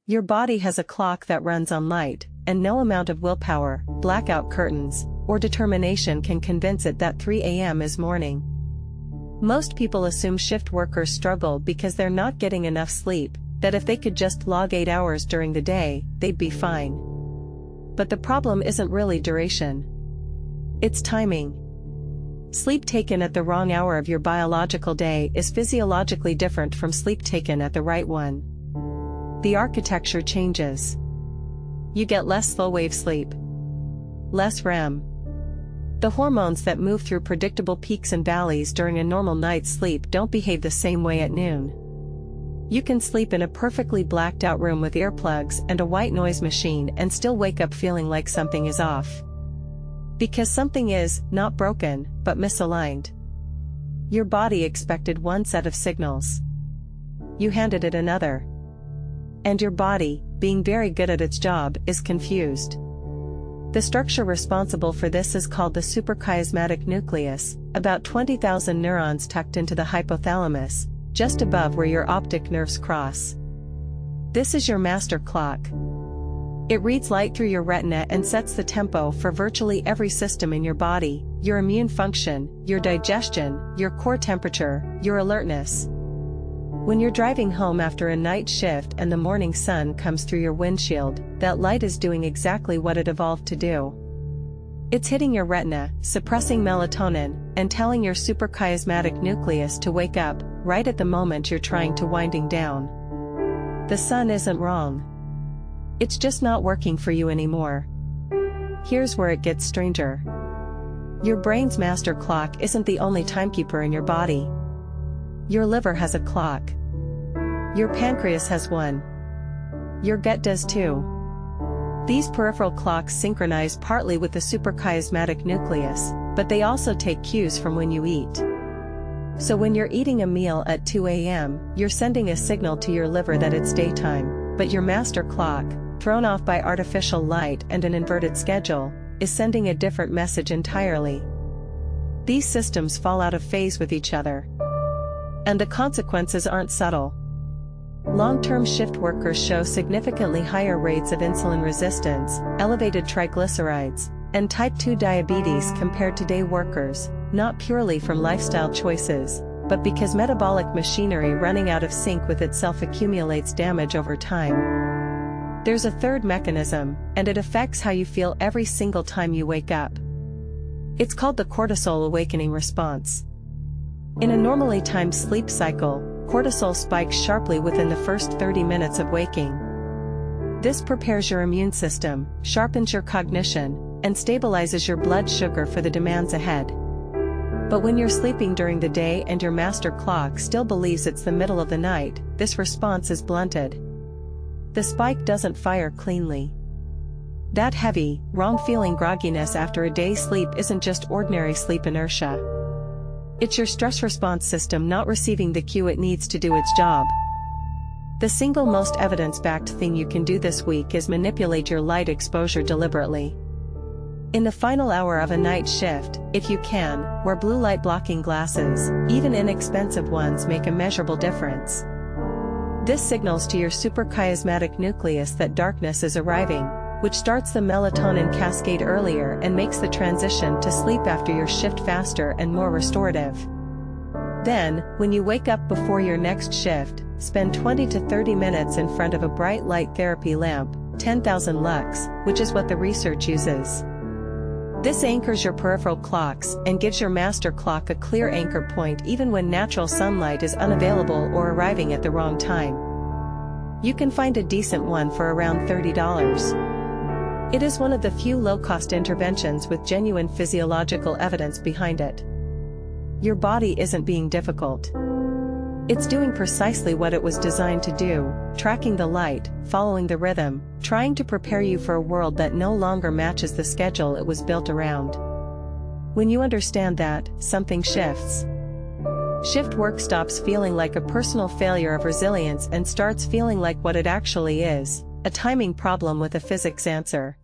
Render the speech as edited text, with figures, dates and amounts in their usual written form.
Your body has a clock that runs on light, and no amount of willpower, blackout curtains, or determination can convince it that 3 a.m. is morning. Most people assume shift workers struggle because they're not getting enough sleep, that if they could just log 8 hours during the day, they'd be fine. But the problem isn't really duration. It's timing. Sleep taken at the wrong hour of your biological day is physiologically different from sleep taken at the right one. The architecture changes. You get less slow-wave sleep. Less REM. The hormones that move through predictable peaks and valleys during a normal night's sleep don't behave the same way at noon. You can sleep in a perfectly blacked-out room with earplugs and a white noise machine and still wake up feeling like something is off. Because something is, not broken, but misaligned. Your body expected one set of signals. You handed it another. And your body, being very good at its job, is confused. The structure responsible for this is called the suprachiasmatic nucleus, about 20,000 neurons tucked into the hypothalamus, just above where your optic nerves cross. This is your master clock. It reads light through your retina and sets the tempo for virtually every system in your body: your immune function, your digestion, your core temperature, your alertness. When you're driving home after a night shift and the morning sun comes through your windshield, that light is doing exactly what it evolved to do. It's hitting your retina, suppressing melatonin, and telling your suprachiasmatic nucleus to wake up, right at the moment you're trying to winding down. The sun isn't wrong. It's just not working for you anymore. Here's where it gets stranger. Your brain's master clock isn't the only timekeeper in your body. Your liver has a clock. Your pancreas has one. Your gut does too. These peripheral clocks synchronize partly with the suprachiasmatic nucleus, but they also take cues from when you eat. So when you're eating a meal at 2 a.m., you're sending a signal to your liver that it's daytime, but your master clock, thrown off by artificial light and an inverted schedule, is sending a different message entirely. These systems fall out of phase with each other. And the consequences aren't subtle. Long-term shift workers show significantly higher rates of insulin resistance, elevated triglycerides, and type 2 diabetes compared to day workers, not purely from lifestyle choices, but because metabolic machinery running out of sync with itself accumulates damage over time. There's a third mechanism, and it affects how you feel every single time you wake up. It's called the cortisol awakening response. In a normally timed sleep cycle, cortisol spikes sharply within the first 30 minutes of waking. This prepares your immune system, sharpens your cognition, and stabilizes your blood sugar for the demands ahead. But when you're sleeping during the day and your master clock still believes it's the middle of the night, this response is blunted. The spike doesn't fire cleanly. That heavy, wrong-feeling grogginess after a day's sleep isn't just ordinary sleep inertia. It's your stress response system not receiving the cue it needs to do its job. The single most evidence-backed thing you can do this week is manipulate your light exposure deliberately. In the final hour of a night shift, if you can, wear blue light blocking glasses. Even inexpensive ones make a measurable difference. This signals to your suprachiasmatic nucleus that darkness is arriving, which starts the melatonin cascade earlier and makes the transition to sleep after your shift faster and more restorative. Then, when you wake up before your next shift, spend 20 to 30 minutes in front of a bright light therapy lamp, 10,000 lux, which is what the research uses. This anchors your peripheral clocks and gives your master clock a clear anchor point even when natural sunlight is unavailable or arriving at the wrong time. You can find a decent one for around $30. It is one of the few low-cost interventions with genuine physiological evidence behind it. Your body isn't being difficult. It's doing precisely what it was designed to do, tracking the light, following the rhythm, trying to prepare you for a world that no longer matches the schedule it was built around. When you understand that, something shifts. Shift work stops feeling like a personal failure of resilience and starts feeling like what it actually is: a timing problem with a physics answer.